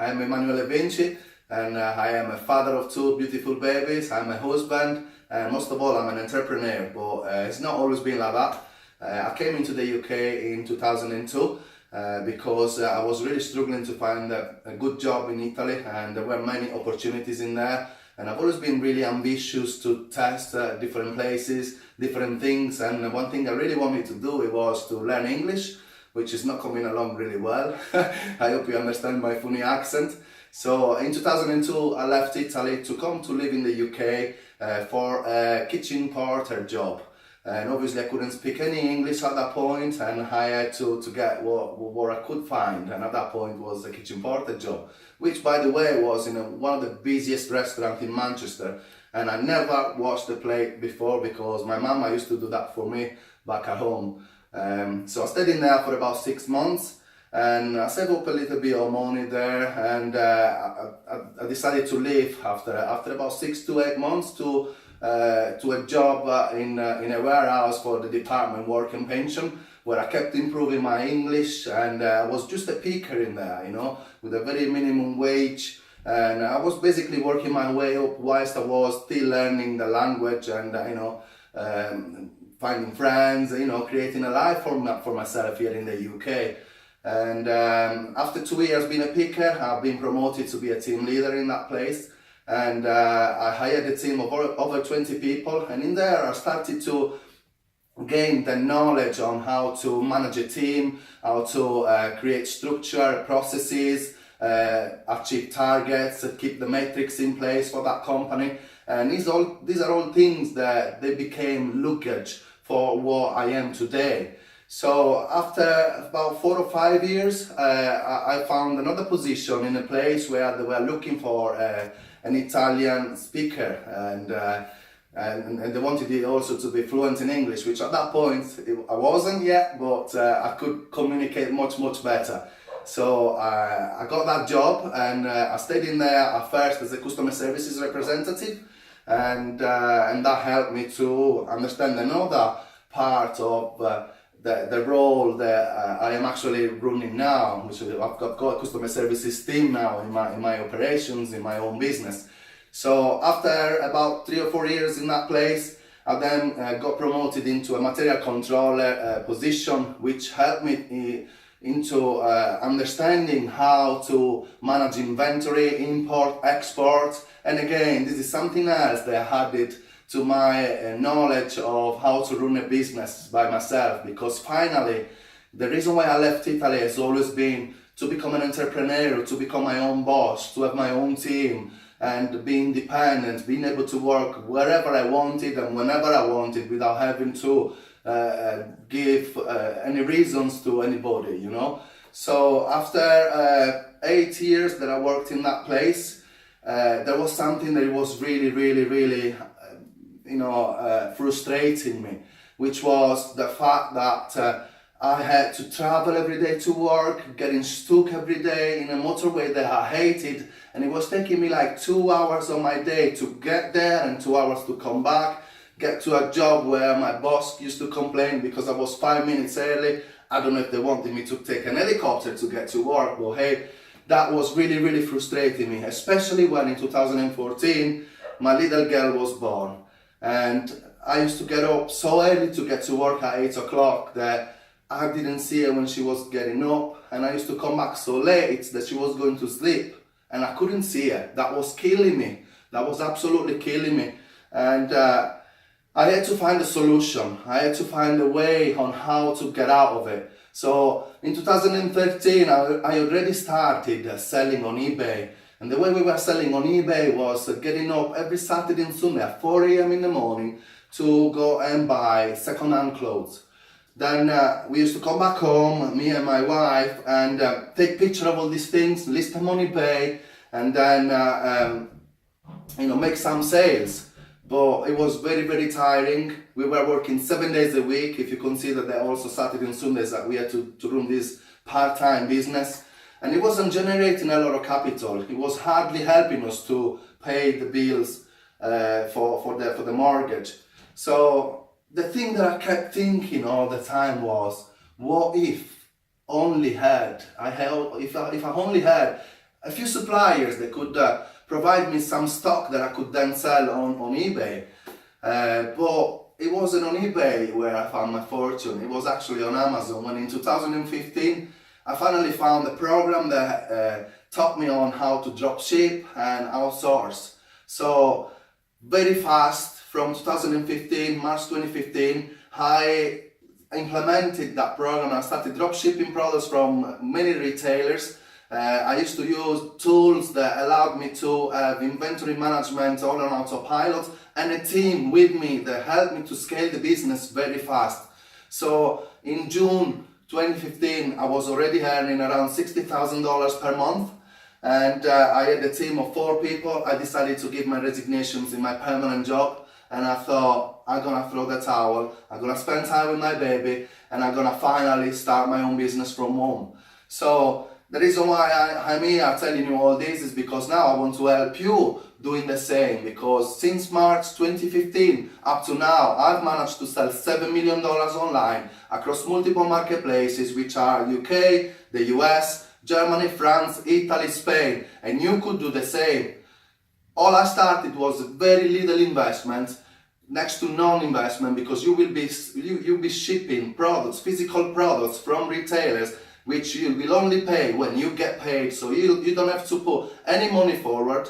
I'm Emanuele Vinci, and I am a father of two beautiful babies. I'm a husband, and most of all, I'm an entrepreneur. But it's not always been like that. I came into the UK in 2002 because I was really struggling to find a good job in Italy, and there were many opportunities in there. And I've always been really ambitious to test different places, different things. And one thing I really wanted to do was to learn English, which is not coming along really well. I hope you understand my funny accent. So in 2002, I left Italy to come to live in the UK for a kitchen porter job. And obviously I couldn't speak any English at that point, and I had to get what I could find, and at that point was a kitchen porter job, which by the way was in one of the busiest restaurants in Manchester, and I never washed the plate before because my mama used to do that for me back at home. So I stayed in there for about 6 months, and I saved up a little bit of money there, and I decided to leave after about 6 to 8 months to a job in a warehouse for the department work and pension, where I kept improving my English, and I was just a picker in there, you know, with a very minimum wage, and I was basically working my way up whilst I was still learning the language and finding friends, you know, creating a life for myself here in the UK. And after 2 years being a picker, I've been promoted to be a team leader in that place. And I hired a team of over 20 people, and in there I started to gain the knowledge on how to manage a team, how to create structure, processes, achieve targets, keep the metrics in place for that company. And these are all things that they became luggage for what I am today. So after about 4 or 5 years, I found another position in a place where they were looking for an Italian speaker, and they wanted it also to be fluent in English, which at that point I wasn't yet, but I could communicate much better. So I got that job, and I stayed in there at first as a customer services representative, and that helped me to understand another part of the role that I am actually running now, which I've got a customer services team now in my operations, in my own business. So after about 3 or 4 years in that place, I then got promoted into a material controller position, which helped me into understanding how to manage inventory, import, export. And again, this is something else that I added to my knowledge of how to run a business by myself, because finally the reason why I left Italy has always been to become an entrepreneur, to become my own boss, to have my own team and be independent, being able to work wherever I wanted and whenever I wanted without having to give any reasons to anybody, you know. So after 8 years that I worked in that place, there was something that was really frustrating me, which was the fact that I had to travel every day to work, getting stuck every day in a motorway that I hated, and it was taking me like 2 hours of my day to get there and 2 hours to come back, get to a job where my boss used to complain because I was 5 minutes early. I don't know if they wanted me to take an helicopter to get to work, but hey, that was really frustrating me, especially when in 2014 my little girl was born. And I used to get up so early to get to work at 8 o'clock that I didn't see her when she was getting up, and I used to come back so late that she was going to sleep and I couldn't see her. That was killing me. That was absolutely killing me. And I had to find a solution. I had to find a way on how to get out of it. So in 2013, I already started selling on eBay. And the way we were selling on eBay was getting up every Saturday and Sunday at 4 a.m. in the morning to go and buy second-hand clothes. Then we used to come back home, me and my wife, and take picture of all these things, list them on eBay, and then make some sales. But it was very tiring. We were working 7 days a week, if you consider that also Saturday and Sundays that we had to run this part-time business. And it wasn't generating a lot of capital. It was hardly helping us to pay the bills for the mortgage. So the thing that I kept thinking all the time was, what if I only had a few suppliers that could provide me some stock that I could then sell on eBay. But it wasn't on eBay where I found my fortune. It was actually on Amazon, when in 2015 I finally found a program that taught me on how to drop ship and outsource. So very fast, from 2015, March 2015, I implemented that program. I started drop shipping products from many retailers. I used to use tools that allowed me to have inventory management all on autopilot, and a team with me that helped me to scale the business very fast. So in June 2015, I was already earning around $60,000 per month, and I had a team of 4 people. I decided to give my resignations in my permanent job, and I thought, I'm gonna throw the towel, I'm gonna spend time with my baby, and I'm gonna finally start my own business from home. So the reason why I'm here telling you all this is because now I want to help you doing the same, because since March 2015 up to now, I've managed to sell $7 million online across multiple marketplaces, which are UK, the US, Germany, France, Italy, Spain, and you could do the same. All I started was very little investment, next to non-investment, because you'll be shipping products, physical products from retailers, which you will only pay when you get paid. So you don't have to put any money forward.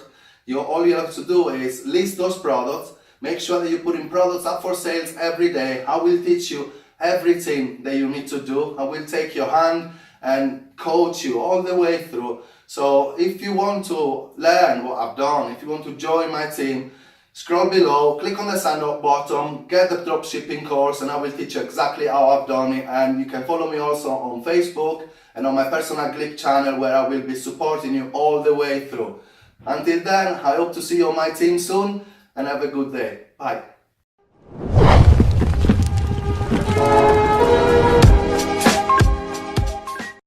All you have to do is list those products, make sure that you're putting products up for sales every day. I will teach you everything that you need to do. I will take your hand and coach you all the way through. So if you want to learn what I've done, if you want to join my team, scroll below, click on the sign up button, get the dropshipping course, and I will teach you exactly how I've done it. And you can follow me also on Facebook and on my personal Glip channel, where I will be supporting you all the way through. Until then, I hope to see you on my team soon, and have a good day. Bye.